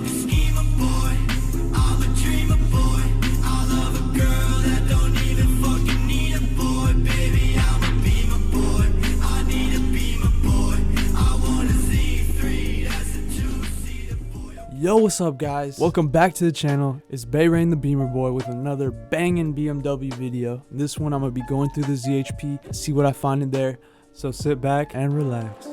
love a schemer boy, I'm a dreamer boy. I love a girl that don't even fucking need a boy. Baby, I'm a beamer boy, I need a beamer boy. I want a Z3, that's a two-seater boy. Yo, what's up guys? Welcome back to the channel. It's Bayrain the Beamer Boy with another banging BMW video. This one I'm gonna be going through the ZHP and see what I find in there. So sit back and relax.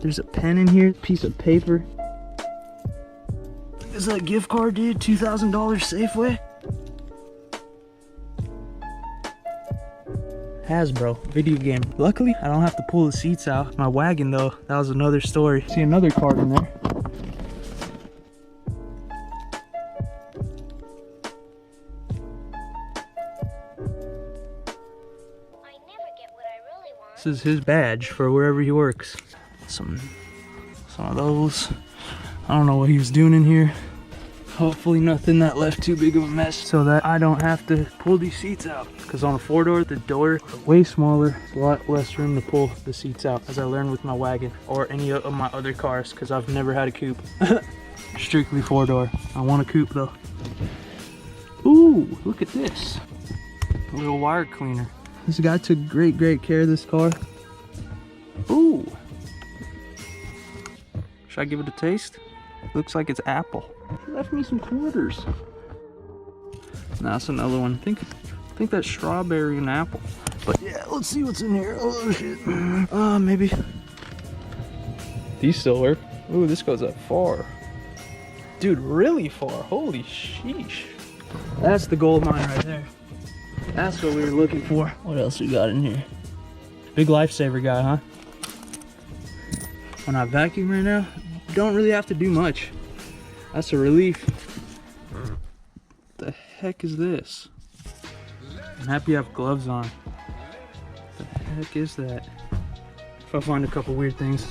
There's a pen in here, piece of paper. Is that a gift card, dude? $2,000 Safeway? Hasbro, video game. Luckily, I don't have to pull the seats out. My wagon, though, that was another story. See another card in there. This is his badge for wherever he works. Some of those. I don't know what he was doing in here. Hopefully nothing that left too big of a mess so that I don't have to pull these seats out. Because on a 4-door, the door is way smaller. It's a lot less room to pull the seats out, as I learned with my wagon or any of my other cars, because I've never had a coupe. Strictly 4-door. I want a coupe though. Ooh, look at this. A little wire cleaner. This guy took great care of this car. Ooh. Should I give it a taste? Looks like it's apple. He left me some quarters. Now that's another one. I think that's strawberry and apple. But yeah, let's see what's in here. Oh shit. Maybe. These still work. Ooh, this goes up far. Dude, really far. Holy sheesh. That's the gold mine right there. That's what we were looking for. What else we got in here? Big lifesaver guy, huh? When I vacuum right now, don't really have to do much. That's a relief. What the heck is this? I'm happy I have gloves on. What the heck is that? If I find a couple weird things,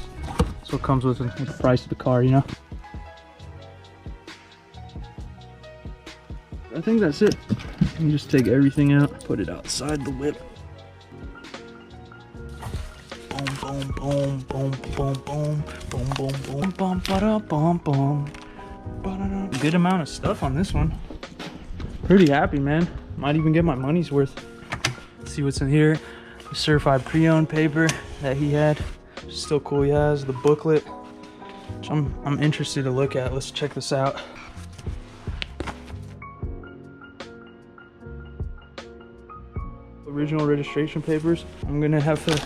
that's what comes with the price of the car, you know? I think that's it. Let me just take everything out, put it outside the whip. Boom, boom, boom, boom, boom, boom, boom, boom, boom, ba-da, boom, boom. Good amount of stuff on this one. Pretty happy, man. Might even get my money's worth. Let's see what's in here. The certified pre-owned paper that he had. Still cool. He has the booklet, which I'm interested to look at. Let's check this out. Original registration papers. I'm gonna have to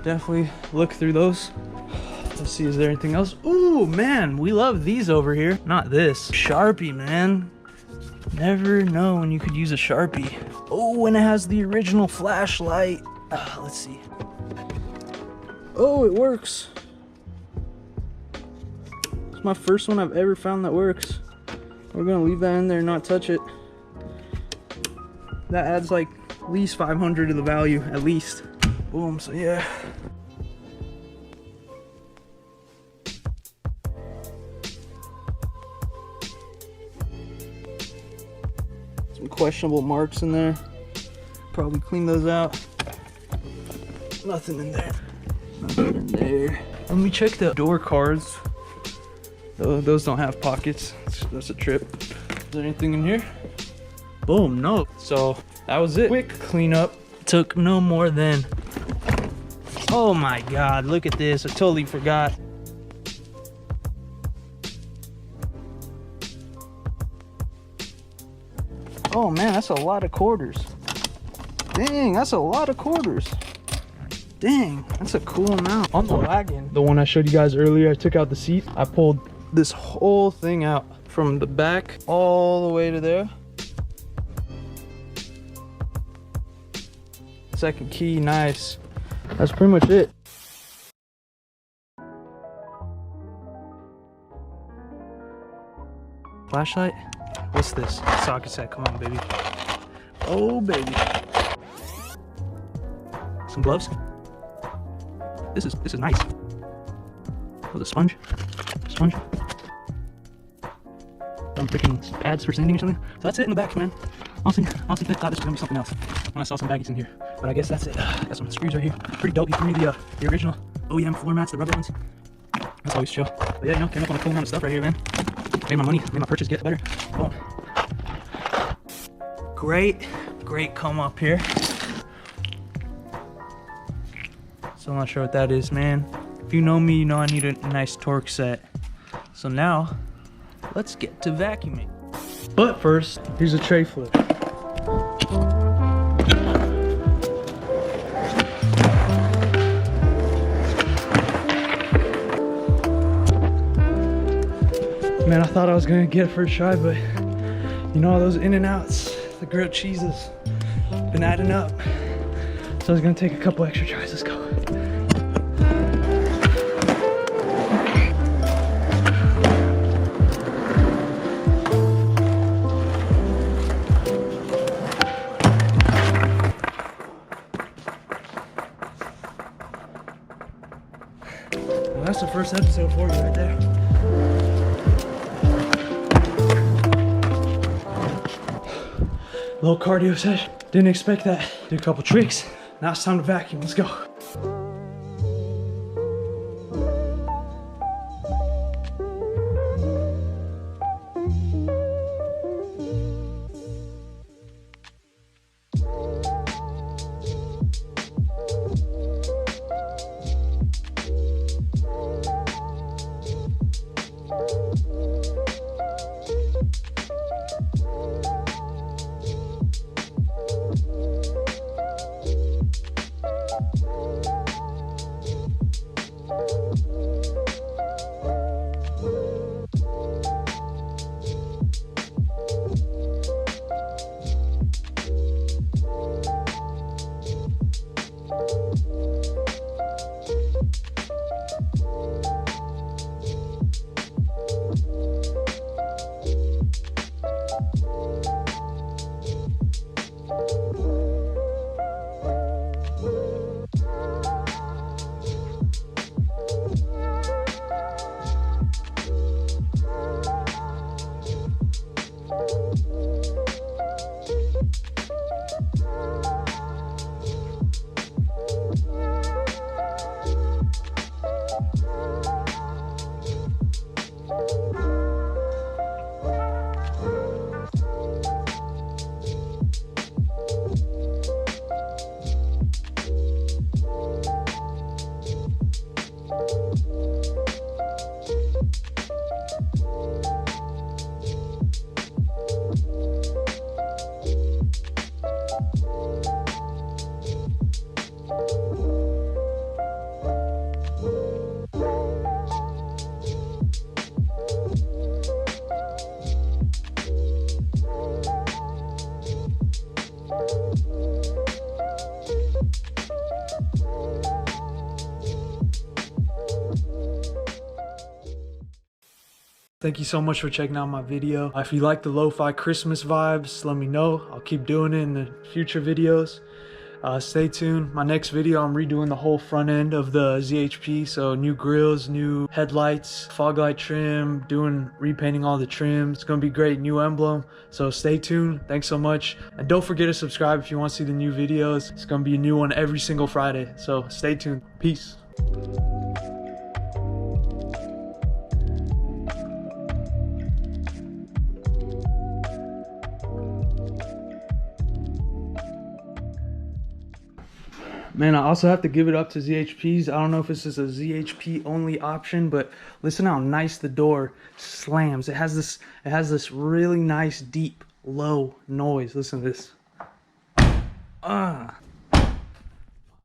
definitely look through those. Let's see, is there anything else? Ooh, man, we love these over here. Not this. Sharpie, man. Never know when you could use a Sharpie. Oh, and it has the original flashlight. Let's see. Oh, it works. It's my first one I've ever found that works. We're gonna leave that in there and not touch it. That adds like at least 500 to the value, at least. Boom, so yeah. Some questionable marks in there. Probably clean those out. Nothing in there. Nothing in there. Let me check the door cards. Oh, those don't have pockets. That's a trip. Is there anything in here? Boom, no. So that was it. Quick cleanup. Took no more than, oh my God, look at this. I totally forgot. Oh man, that's a lot of quarters. Dang, that's a lot of quarters. Dang, that's a cool amount. On the wagon, the one I showed you guys earlier, I took out the seat. I pulled this whole thing out from the back all the way to there. Second key, nice. That's pretty much it. Flashlight? What's this? Socket set, come on, baby. Oh, baby. Some gloves. This is nice. Oh, the sponge. Sponge. Some freaking pads for sanding or something. So that's it in the back, man. Honestly, I thought this was gonna be something else when I saw some baggies in here. But I guess that's it. Got some screws right here. Pretty dope. He threw me the original OEM floor mats, the rubber ones. That's always chill. But yeah, you know, came up on a cool amount of stuff right here, man. Made my money, made my purchase get better. Boom. Great come up here. So I'm not sure what that is, man. If you know me, you know I need a nice torque set. So now, let's get to vacuuming. But first, here's a tray flip. Man, I thought I was gonna get it first try, but you know, those in and outs, the grilled cheeses, been adding up. So I was gonna take a couple extra tries. Let's go. Well, that's the first episode for you right there. Little cardio session. Didn't expect that. Did a couple tricks. Now it's time to vacuum. Let's go. Thank you so much for checking out my video. If you like the lo-fi Christmas vibes, let me know. I'll keep doing it in the future videos. Stay tuned. My next video, I'm redoing the whole front end of the ZHP. So new grills, new headlights, fog light trim, repainting all the trims. It's gonna be great, new emblem. So stay tuned. Thanks so much. And don't forget to subscribe if you want to see the new videos. It's gonna be a new one every single Friday. So stay tuned. Peace. Man, I also have to give it up to ZHPs. I don't know if this is a ZHP only option, but listen how nice the door slams. It has this really nice deep low noise. Listen to this.